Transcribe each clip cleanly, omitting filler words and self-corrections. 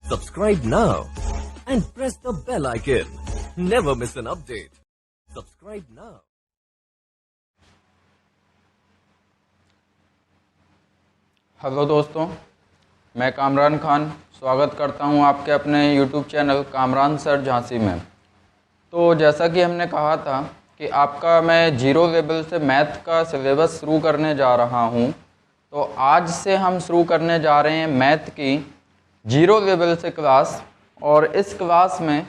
Subscribe now and press the bell icon. Never miss an update. Subscribe now. Hello दोस्तों, मैं कामरान खान स्वागत करता हूं आपके अपने YouTube channel Kamran sir Jhansi में। तो जैसा कि हमने कहा था कि आपका मैं जीरो लेवल से मैथ का सिलेबस शुरू करने जा रहा हूं, तो आज से हम शुरू करने जा रहे हैं मैथ की जीरो लेवल से क्लास। और इस क्लास में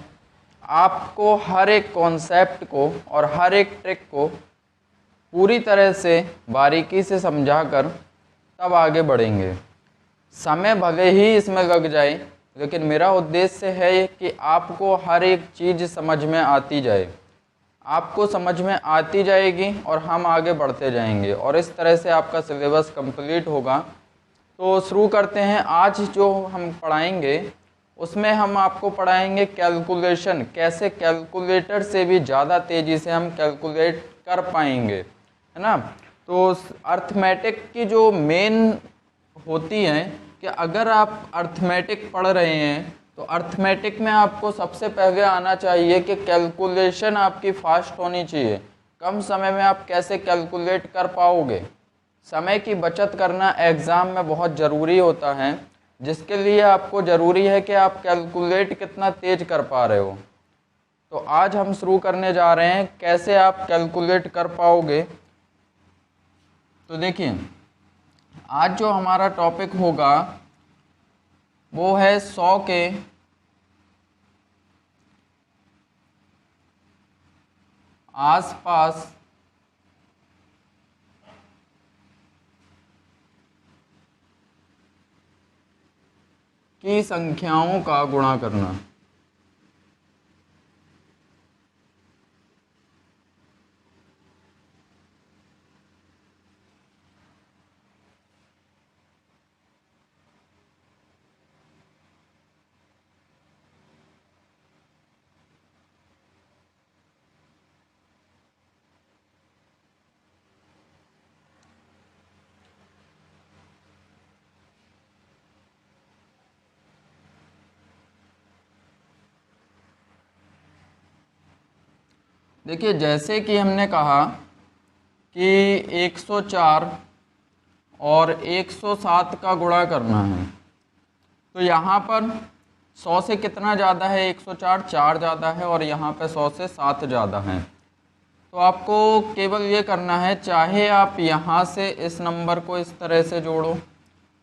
आपको हर एक कॉन्सेप्ट को और हर एक ट्रिक को पूरी तरह से बारीकी से समझाकर तब आगे बढ़ेंगे। समय भले ही इसमें लग जाए, लेकिन मेरा उद्देश्य है कि आपको हर एक चीज़ समझ में आती जाए, आपको समझ में आती जाएगी और हम आगे बढ़ते जाएंगे और इस तरह से आपका सिलेबस कंप्लीट होगा। तो शुरू करते हैं। आज जो हम पढ़ाएंगे उसमें हम आपको पढ़ाएंगे कैलकुलेशन, कैसे कैलकुलेटर से भी ज़्यादा तेज़ी से हम कैलकुलेट कर पाएंगे, है ना। तो अर्थमेटिक की जो मेन होती है कि अगर आप अर्थमेटिक पढ़ रहे हैं तो अर्थमेटिक में आपको सबसे पहले आना चाहिए कि कैलकुलेशन आपकी फास्ट होनी चाहिए। कम समय में आप कैसे कैलकुलेट कर पाओगे। समय की बचत करना एग्ज़ाम में बहुत ज़रूरी होता है, जिसके लिए आपको ज़रूरी है कि आप कैलकुलेट कितना तेज़ कर पा रहे हो। तो आज हम शुरू करने जा रहे हैं कैसे आप कैलकुलेट कर पाओगे। तो देखिए, आज जो हमारा टॉपिक होगा वो है 100 के आसपास की संख्याओं का गुणा करना। देखिए, जैसे कि हमने कहा कि 104 और 107 का गुणा करना है, तो यहाँ पर 100 से कितना ज़्यादा है, 104 4 ज़्यादा है और यहाँ पे 100 से 7 ज़्यादा है। तो आपको केवल ये करना है, चाहे आप यहाँ से इस नंबर को इस तरह से जोड़ो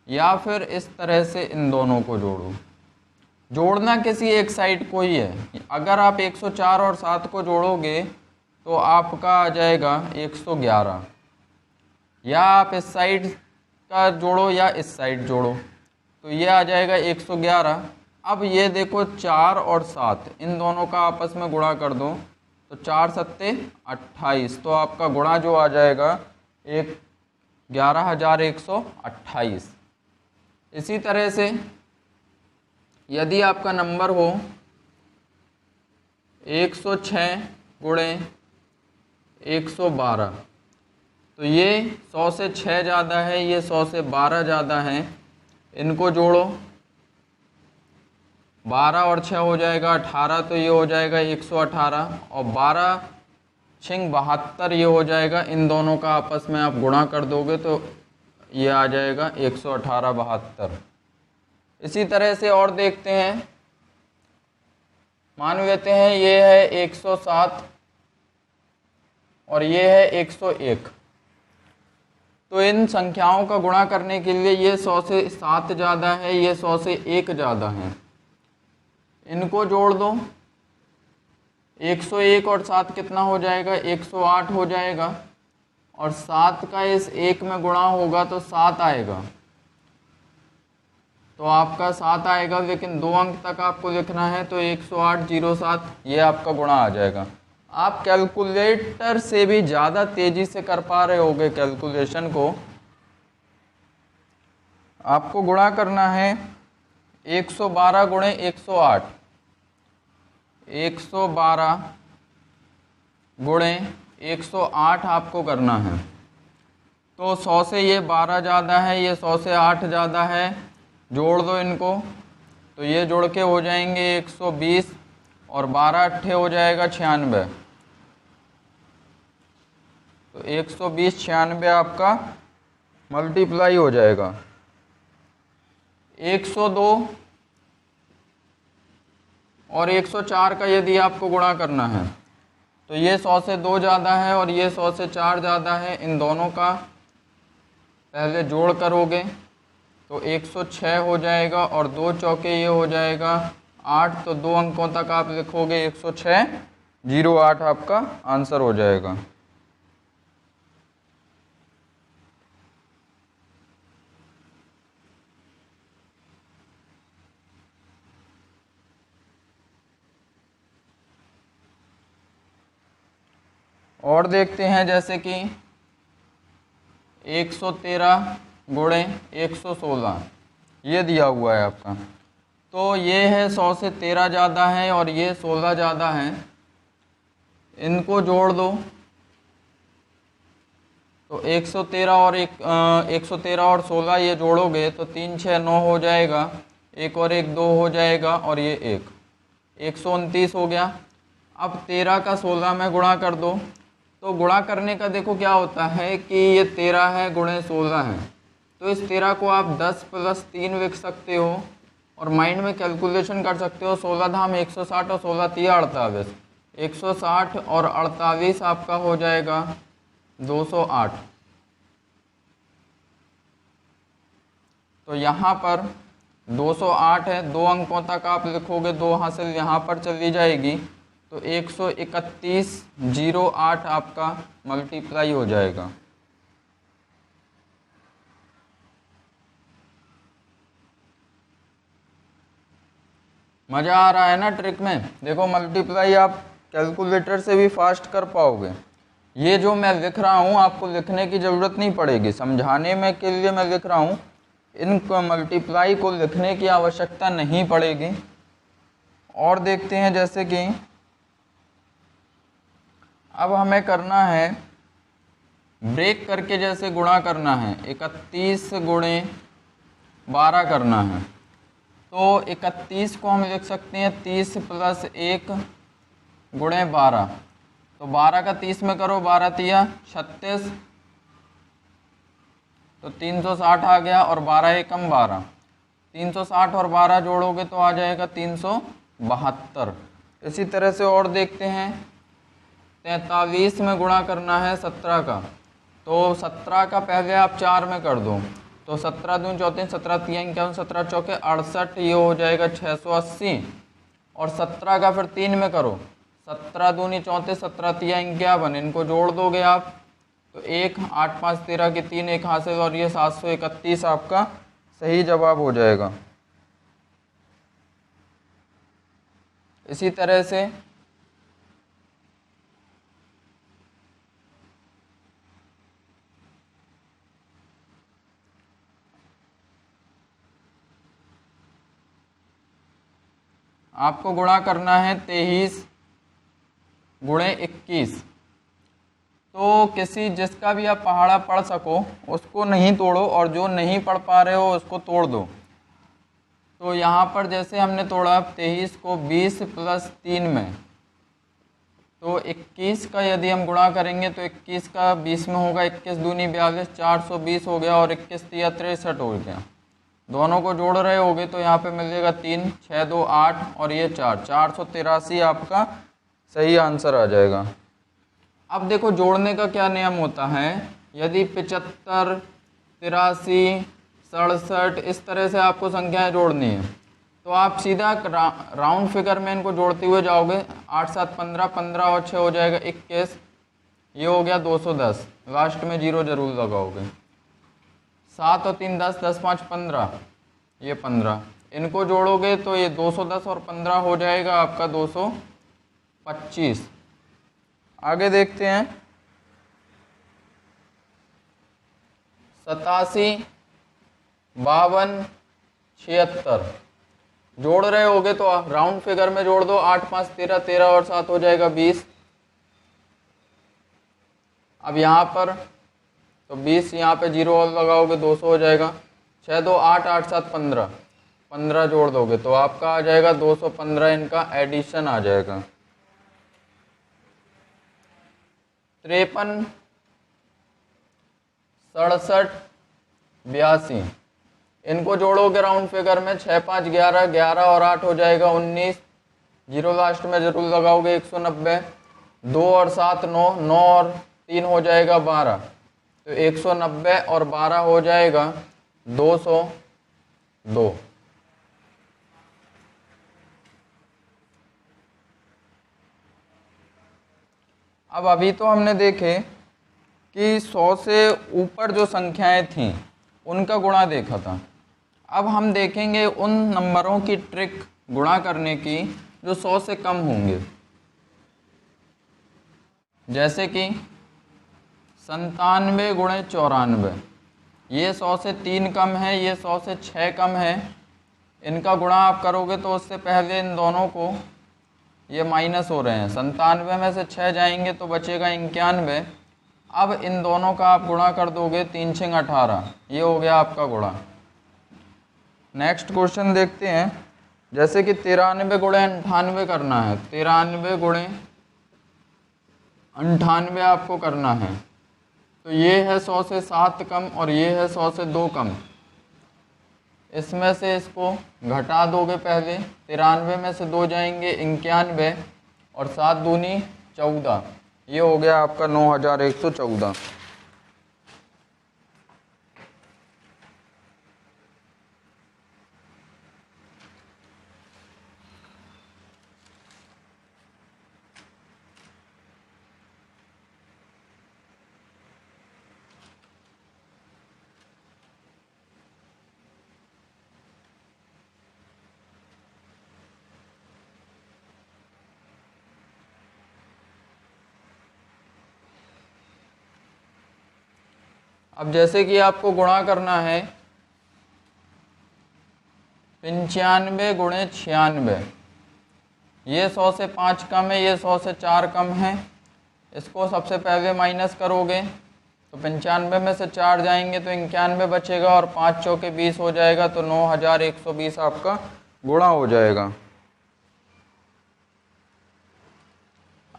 या फिर इस तरह से इन दोनों को जोड़ो। जोड़ना किसी एक साइड को ही है। अगर आप 104 और 7 को जोड़ोगे तो आपका आ जाएगा 111, या आप इस साइड का जोड़ो या इस साइड जोड़ो तो ये आ जाएगा 111। अब ये देखो 4 और 7 इन दोनों का आपस में गुणा कर दो तो 4 सत्ते 28, तो आपका गुणा जो आ जाएगा 11,128। इसी तरह से यदि आपका नंबर हो 106 गुणे 112, तो ये 100 से 6 ज़्यादा है, ये 100 से 12 ज़्यादा है। इनको जोड़ो, 12 और 6 हो जाएगा 18, तो ये हो जाएगा 118 और 12 छिंग 72 ये हो जाएगा। इन दोनों का आपस में आप गुणा कर दोगे तो ये आ जाएगा 118 72। इसी तरह से और देखते हैं। मान लेते हैं ये है 107 और ये है 101, तो इन संख्याओं का गुणा करने के लिए ये 100 से 7 ज़्यादा है, ये 100 से 1 ज़्यादा है। इनको जोड़ दो, 101 और 7 कितना हो जाएगा, 108 हो जाएगा और 7 का इस 1 में गुणा होगा तो 7 आएगा, तो आपका 7 आएगा। लेकिन 2 अंक तक आपको लिखना है तो 10807 ये आपका गुणा आ जाएगा। आप कैलकुलेटर से भी ज़्यादा तेज़ी से कर पा रहे होगे कैलकुलेशन को। आपको गुणा करना है 112 गुणे 108, 112 गुणे 108 आपको करना है। तो 100 से ये 12 ज़्यादा है, ये 100 से 8 ज़्यादा है, जोड़ दो इनको, तो ये जोड़ के हो जाएंगे 120 और 12 अट्ठे हो जाएगा 96। तो 120 96 आपका मल्टीप्लाई हो जाएगा। 102 और 104 का यदि आपको गुणा करना है तो ये 100 से 2 ज़्यादा है और ये 100 से 4 ज़्यादा है। इन दोनों का पहले जोड़ करोगे तो 106 हो जाएगा और 2 चौके ये हो जाएगा 8। तो 2 अंकों तक आप लिखोगे 106 08 आपका आंसर हो जाएगा। और देखते हैं जैसे कि 113 गुणे 116 ये दिया हुआ है आपका। तो ये है 100 से 13 ज़्यादा है और ये 16 ज़्यादा है। इनको जोड़ दो तो 113 और 113 और 16 ये जोड़ोगे तो 3 6 9 हो जाएगा। एक और एक 2 हो जाएगा और ये 129 हो गया। अब 13 का 16 में गुणा कर दो। तो गुणा करने का देखो क्या होता है कि ये 13 है गुणे 16 है। तो इस 13 को आप 10 + 3 लिख सकते हो और माइंड में कैलकुलेशन कर सकते हो। 16 धाम 160 और 16 तिया 48। 160 और 48 आपका हो जाएगा 208। तो यहाँ पर 208 है। 2 अंकों तक आप लिखोगे, 2 हासिल यहाँ पर चली जाएगी तो 131 08 आपका मल्टीप्लाई हो जाएगा। मज़ा आ रहा है ना ट्रिक में? देखो मल्टीप्लाई आप कैलकुलेटर से भी फास्ट कर पाओगे। ये जो मैं लिख रहा हूँ आपको लिखने की ज़रूरत नहीं पड़ेगी, समझाने में के लिए मैं लिख रहा हूँ। इन मल्टीप्लाई को लिखने की आवश्यकता नहीं पड़ेगी। और देखते हैं जैसे कि अब हमें करना है ब्रेक करके, जैसे गुणा करना है 31 गुणे 12 करना है। तो 31 को हम लिख सकते हैं 30 + 1 गुणे 12। तो 12 का 30 में करो, 12 तिया 36, तो 360 आ गया और 12 एकम 12। 360 और 12 जोड़ोगे तो आ जाएगा 372। इसी तरह से और देखते हैं 43 में गुणा करना है 17 का। तो 17 का पहले आप 4 में कर दो तो 17 दूनी 34, 17 तिया 51, 17 चौके 68, ये हो जाएगा 680। और 17 का फिर 3 में करो, 17 दूनी 34, 17 तिया 51, इनको जोड़ दोगे आप तो 1 8 5 13 की 3 1 हासिल और ये 731 आपका सही जवाब हो जाएगा। इसी तरह से आपको गुणा करना है 23 गुणे 21। तो किसी जिसका भी आप पहाड़ा पढ़ सको उसको नहीं तोड़ो और जो नहीं पढ़ पा रहे हो उसको तोड़ दो। तो यहाँ पर जैसे हमने तोड़ा 23 को 20 + 3 में, तो 21 का यदि हम गुणा करेंगे तो 21 का 20 में होगा, 21 दूनी 42, 420 हो गया और 21 तिया 63 हो गया। दोनों को जोड़ रहे होगे तो यहाँ पे मिलेगा 3 6 2 8 और ये 4 483 आपका सही आंसर आ जाएगा। अब देखो जोड़ने का क्या नियम होता है। यदि 75 83 67 इस तरह से आपको संख्याएं जोड़नी है तो आप सीधा राउंड फिगर में इनको जोड़ते हुए जाओगे। 8 7 15, 15 और 6 हो जाएगा 21, ये हो गया 210, लास्ट में 0 जरूर लगाओगे। 7 और 3 10, 10 5 15, ये 15, इनको जोड़ोगे तो ये 210 और 15 हो जाएगा आपका 225। आगे देखते हैं 87 52 76 जोड़ रहे होगे तो राउंड फिगर में जोड़ दो। 8 5 13, 13 और 7 हो जाएगा 20। अब यहाँ पर तो 20 यहाँ पे 0 और लगाओगे 200 हो जाएगा। 6 2 8 8 7 15, 15 जोड़ दोगे तो आपका आ जाएगा 215, इनका एडिशन आ जाएगा। 53, 67, 82, इनको जोड़ोगे राउंड फिगर में 6 5 11, 11 और 8 हो जाएगा 19, जीरो लास्ट में जरूर लगाओगे 190, 2 और 7 9, 9 और 3 हो जाएगा 12, तो 190 और 12 हो जाएगा 202। अब अभी तो हमने देखे कि 100 से ऊपर जो संख्याएं थीं उनका गुणा देखा था। अब हम देखेंगे उन नंबरों की ट्रिक गुणा करने की जो 100 से कम होंगे, जैसे कि 97 गुणे 94, ये 100 से 3 कम है, ये 100 से 6 कम है। इनका गुणा आप करोगे तो उससे पहले इन दोनों को, ये माइनस हो रहे हैं, 97 में से 6 जाएंगे तो बचेगा 91। अब इन दोनों का आप गुणा कर दोगे, 3 6 18, ये हो गया आपका गुणा। नेक्स्ट क्वेश्चन देखते हैं, जैसे कि 93 गुणे 98 करना है, 93 गुणे 98 आपको करना है, तो ये है 100 से 7 कम और ये है 100 से 2 कम। इसमें से इसको घटा दोगे पहले, 93 में से 2 जाएंगे 91 और 7 दूनी 14, ये हो गया आपका 9114। अब जैसे कि आपको गुणा करना है 95 गुणे 96, ये 100 से 5 कम है, ये 100 से 4 कम है। इसको सबसे पहले माइनस करोगे तो 95 में से 4 जाएंगे तो 91 बचेगा और 5 चौके 20 हो जाएगा, तो 9120 आपका गुणा हो जाएगा।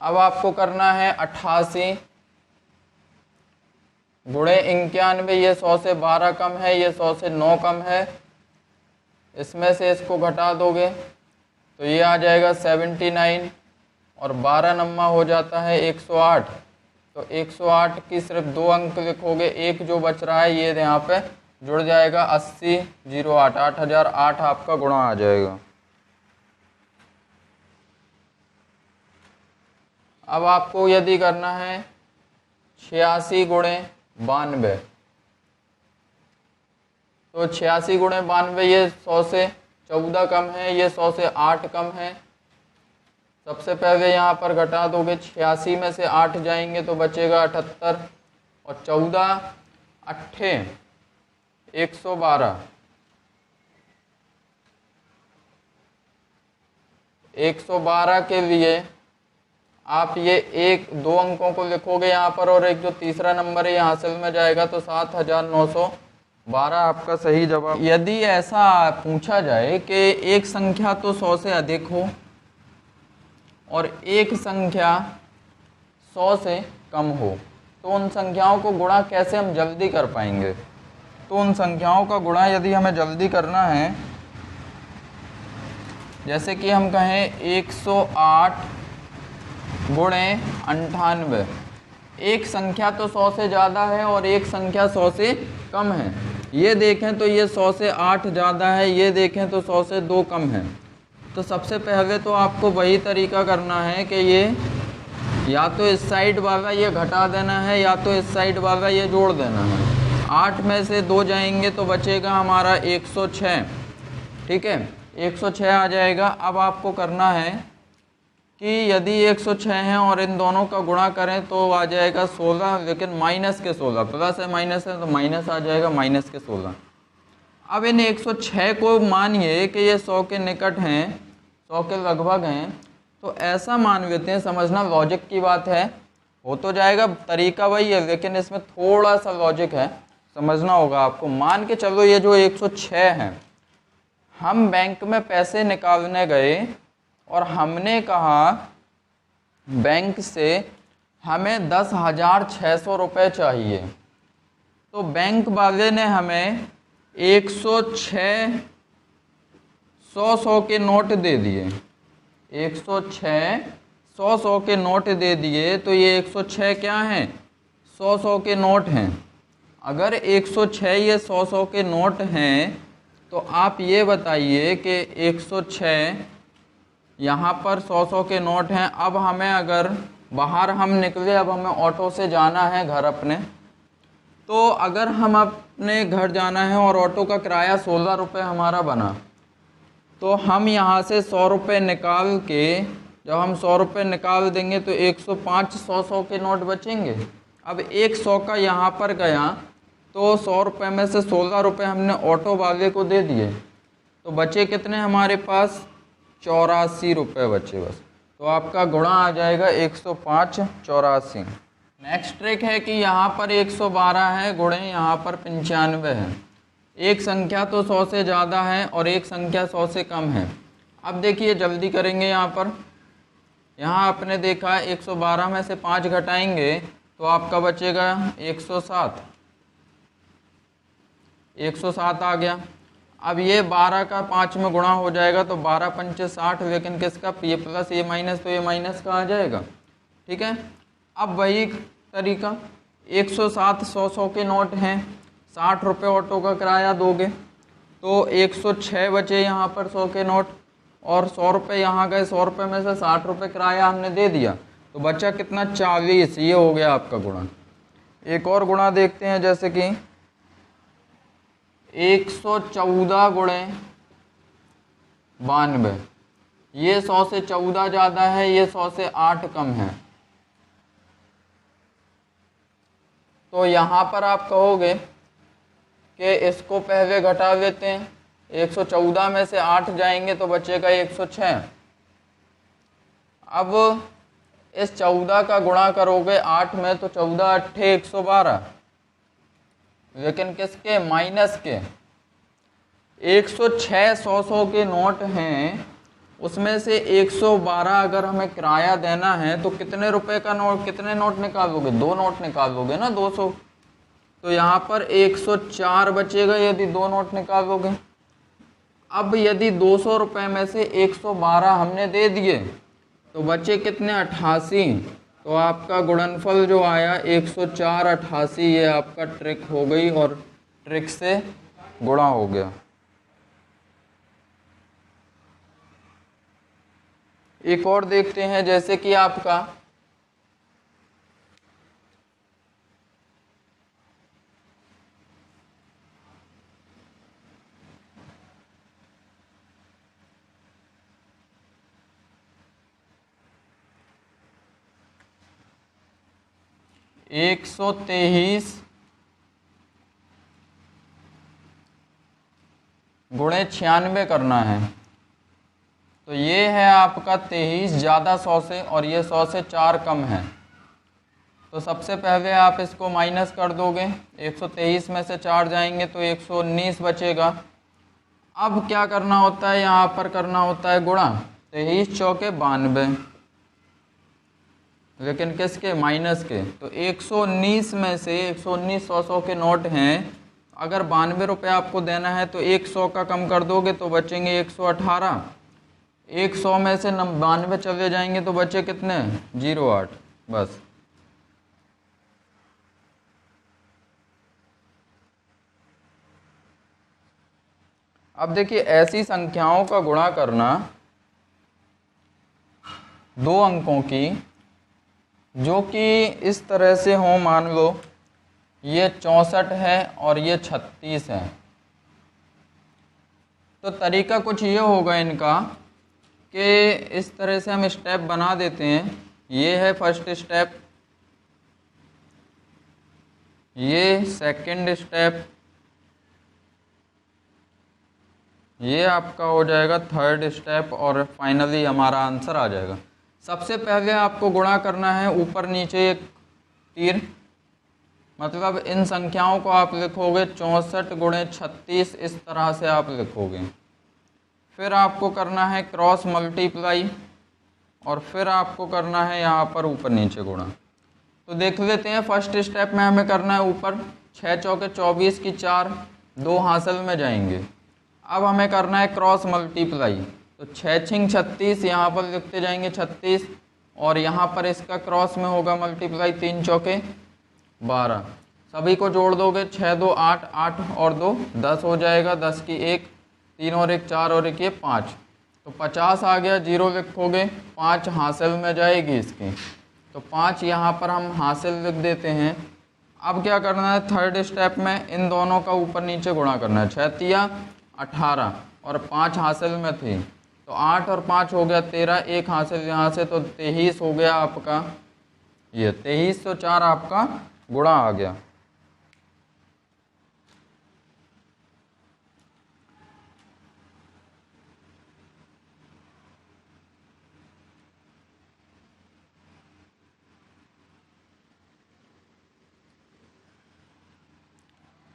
अब आपको करना है 88 गुणे 91, ये 100 से 12 कम है, ये 100 से 9 कम है। इसमें से इसको घटा दोगे तो ये आ जाएगा 79 और 12 नम्मा हो जाता है 108, तो 108 की सिर्फ 2 अंक लिखोगे, एक जो बच रहा है ये यहाँ पे जुड़ जाएगा 80 08, 8008 आपका गुणा आ जाएगा। अब आपको यदि करना है 86 गुणे 92, तो 86 गुणे 92, ये 100 से 14 कम है, ये 100 से 8 कम है। सबसे पहले यहाँ पर घटा दोगे, 86 में से 8 जाएंगे तो बचेगा 78 और 14 अट्ठे 112, 112 के लिए आप ये एक 2 अंकों को लिखोगे यहाँ पर और एक जो तीसरा नंबर है ये हासिल में जाएगा, तो 7912 आपका सही जवाब। यदि ऐसा पूछा जाए कि एक संख्या तो 100 से अधिक हो और एक संख्या 100 से कम हो, तो उन संख्याओं को गुणा कैसे हम जल्दी कर पाएंगे? तो उन संख्याओं का गुणा यदि हमें जल्दी करना है, जैसे कि हम कहें 108 गुणे 98, एक संख्या तो 100 से ज़्यादा है और एक संख्या 100 से कम है। ये देखें तो ये 100 से 8 ज़्यादा है, ये देखें तो 100 से 2 कम है। तो सबसे पहले तो आपको वही तरीका करना है कि ये या तो इस साइड वाला ये घटा देना है या तो इस साइड वाला ये जोड़ देना है। 8 में से 2 जाएंगे तो बचेगा हमारा 106, ठीक है, 106 आ जाएगा। अब आपको करना है कि यदि 106 हैं और इन दोनों का गुणा करें तो आ जाएगा 16, लेकिन माइनस के 16, प्लस है माइनस है तो माइनस आ जाएगा, माइनस के 16। अब इन 106 को मानिए कि ये 100 के निकट हैं, 100 के लगभग हैं, तो ऐसा मान लेते हैं, समझना लॉजिक की बात है, हो तो जाएगा, तरीका वही है लेकिन इसमें थोड़ा सा लॉजिक है, समझना होगा आपको। मान के चलो ये जो 106 हैं, हम बैंक में पैसे निकालने गए और हमने कहा बैंक से हमें 10,600 रुपये चाहिए, तो बैंक वाले ने हमें 106 100 के नोट दे दिए, 106 100 के नोट दे दिए। तो ये 106 क्या हैं? 100 के नोट हैं। अगर 106 ये 100 के नोट हैं तो आप ये बताइए कि 106 यहाँ पर 100 के नोट हैं। अब हमें अगर बाहर हम निकले, अब हमें ऑटो से जाना है घर अपने, तो अगर हम अपने घर जाना है और ऑटो का किराया 16 रुपये हमारा बना, तो हम यहाँ से 100 रुपये निकाल के, जब हम 100 रुपये निकाल देंगे तो 105 100 के नोट बचेंगे। अब 100 का यहाँ पर गया तो 100 रुपये में से 16 रुपये हमने ऑटो वाले को दे दिए, तो बचे कितने हमारे पास? 84 रुपये बचे बस। तो आपका गुणा आ जाएगा 105 84। नेक्स्ट ट्रिक है कि यहाँ पर 112 है, गुणे यहाँ पर 95 है। एक संख्या तो 100 से ज़्यादा है और एक संख्या 100 से कम है। अब देखिए जल्दी करेंगे। यहाँ आपने देखा 112 में से 5 घटाएंगे तो आपका बचेगा 107, 107 आ गया। अब ये 12 का 5 में गुणा हो जाएगा तो 12 पंचे 60, लेकिन किसका? ये प्लस ये माइनस, तो ये माइनस का आ जाएगा। ठीक है। अब वही तरीका, 107 100 के नोट हैं, 60 रुपये ऑटो का किराया दोगे तो 106 बचे यहाँ पर 100 के नोट, और 100 रुपये यहाँ गए, 100 रुपये में से 60 रुपये किराया हमने दे दिया, तो बचा कितना? 40। ये हो गया आपका गुणा। एक और गुणा देखते हैं, जैसे कि 114 गुणे 92। ये 100 से 14 ज़्यादा है, ये 100 से 8 कम है। तो यहाँ पर आप कहोगे कि इसको पहले घटा देते हैं, 114 में से 8 जाएंगे तो बचेगा 106। अब इस 14 का गुणा करोगे 8 में तो 14 अट्ठे 112, लेकिन किसके? माइनस के। 106 100 के नोट हैं, उसमें से 112 अगर हमें किराया देना है तो कितने रुपए का नोट, कितने नोट निकालोगे? 2 नोट निकालोगे ना, 200। तो यहाँ पर 104 बचेगा यदि 2 नोट निकालोगे। अब यदि 200 रुपये में से 112 हमने दे दिए तो बचे कितने? 88। तो आपका गुणनफल जो आया 104 88, ये आपका ट्रिक हो गई और ट्रिक से गुणा हो गया। एक और देखते हैं, जैसे कि आपका 123 गुणे 96 करना है। तो ये है आपका 23 ज़्यादा 100 से, और ये 100 से 4 कम है। तो सबसे पहले आप इसको माइनस कर दोगे, 123 में से 4 जाएंगे तो 119 बचेगा। अब क्या करना होता है? यहाँ पर करना होता है गुणा, 23 चौके 92, लेकिन किसके? माइनस के। तो 119 में से 119 100 के नोट हैं, अगर 92 रुपये आपको देना है तो 100 का कम कर दोगे तो बचेंगे 118। 100 में से 92 चले जाएंगे तो बचे कितने? 08 बस। अब देखिए ऐसी संख्याओं का गुणा करना 2 अंकों की, जो कि इस तरह से हो, मान लो ये 64 है और ये 36 है। तो तरीका कुछ ये होगा इनका कि इस तरह से हम स्टेप बना देते हैं। ये है फर्स्ट स्टेप, ये सेकंड स्टेप, ये आपका हो जाएगा थर्ड स्टेप, और फाइनली हमारा आंसर आ जाएगा। सबसे पहले आपको गुणा करना है ऊपर नीचे एक तीर, मतलब इन संख्याओं को आप लिखोगे 64 गुणे 36, इस तरह से आप लिखोगे। फिर आपको करना है क्रॉस मल्टीप्लाई और फिर आपको करना है यहाँ पर ऊपर नीचे गुणा। तो देख लेते हैं, फर्स्ट स्टेप में हमें करना है ऊपर 6 चौके 24 की 4, 2 हासिल में जाएंगे। अब हमें करना है क्रॉस मल्टीप्लाई, तो 6 छिंग 36, यहाँ पर लिखते जाएंगे 36 और यहाँ पर इसका क्रॉस में होगा मल्टीप्लाई 3 चौके 12। सभी को जोड़ दोगे 6 2 8, 8 और 2 10 हो जाएगा, 10 की 1, 3 और 1 4 और 1 ये 5, तो 50 आ गया। 0 लिखोगे, 5 हासिल में जाएगी इसकी, तो 5 यहाँ पर हम हासिल लिख देते हैं। अब क्या करना है, थर्ड स्टेप में इन दोनों का ऊपर नीचे गुणा करना है। 6 तिया 18 और 5 हासिल में थी, तो 8 और 5 हो गया 13, 1 हासिल यहाँ से, तो 23 हो गया आपका। ये 23 तो 4 आपका गुणा आ गया।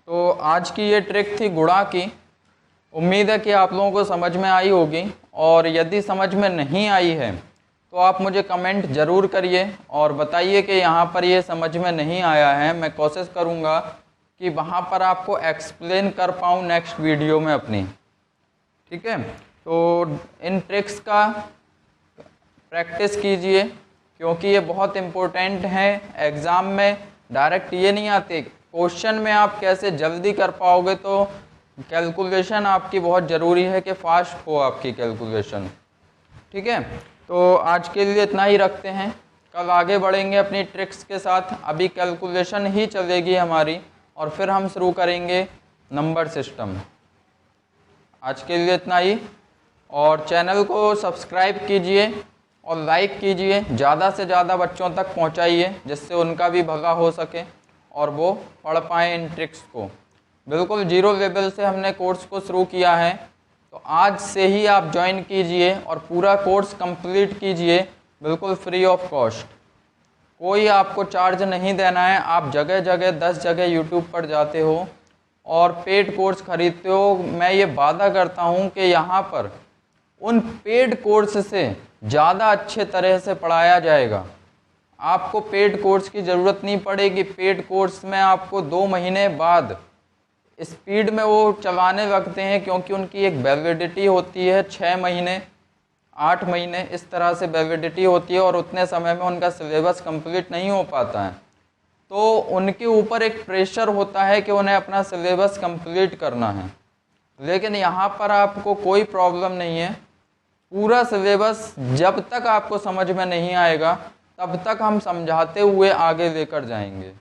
तो आज की ये ट्रिक थी गुणा की। उम्मीद है कि आप लोगों को समझ में आई होगी, और यदि समझ में नहीं आई है तो आप मुझे कमेंट ज़रूर करिए और बताइए कि यहाँ पर ये समझ में नहीं आया है। मैं कोशिश करूँगा कि वहाँ पर आपको एक्सप्लेन कर पाऊँ नेक्स्ट वीडियो में अपनी। ठीक है, तो इन ट्रिक्स का प्रैक्टिस कीजिए, क्योंकि ये बहुत इम्पोर्टेंट है। एग्ज़ाम में डायरेक्ट ये नहीं आते, क्वेश्चन में आप कैसे जल्दी कर पाओगे, तो कैलकुलेशन आपकी बहुत ज़रूरी है कि फास्ट हो आपकी कैलकुलेशन। ठीक है, तो आज के लिए इतना ही रखते हैं, कल आगे बढ़ेंगे अपनी ट्रिक्स के साथ। अभी कैलकुलेशन ही चलेगी हमारी और फिर हम शुरू करेंगे नंबर सिस्टम। आज के लिए इतना ही, और चैनल को सब्सक्राइब कीजिए और लाइक कीजिए, ज़्यादा से ज़्यादा बच्चों तक पहुंचाइए, जिससे उनका भी भला हो सके और वो पढ़ पाएँ इन ट्रिक्स को। बिल्कुल 0 लेवल से हमने कोर्स को शुरू किया है, तो आज से ही आप ज्वाइन कीजिए और पूरा कोर्स कंप्लीट कीजिए, बिल्कुल फ्री ऑफ कॉस्ट। कोई आपको चार्ज नहीं देना है। आप जगह जगह 10 जगह यूट्यूब पर जाते हो और पेड कोर्स खरीदते हो, मैं ये वादा करता हूँ कि यहाँ पर उन पेड कोर्स से ज़्यादा अच्छे तरह से पढ़ाया जाएगा। आपको पेड कोर्स की ज़रूरत नहीं पड़ेगी। पेड कोर्स में आपको 2 महीने बाद स्पीड में वो चलाने लगते हैं, क्योंकि उनकी एक वैलिडिटी होती है 6 महीने 8 महीने, इस तरह से वैलिडिटी होती है, और उतने समय में उनका सिलेबस कंप्लीट नहीं हो पाता है। तो उनके ऊपर एक प्रेशर होता है कि उन्हें अपना सिलेबस कंप्लीट करना है। लेकिन यहाँ पर आपको कोई प्रॉब्लम नहीं है। पूरा सिलेबस जब तक आपको समझ में नहीं आएगा तब तक हम समझाते हुए आगे लेकर जाएंगे।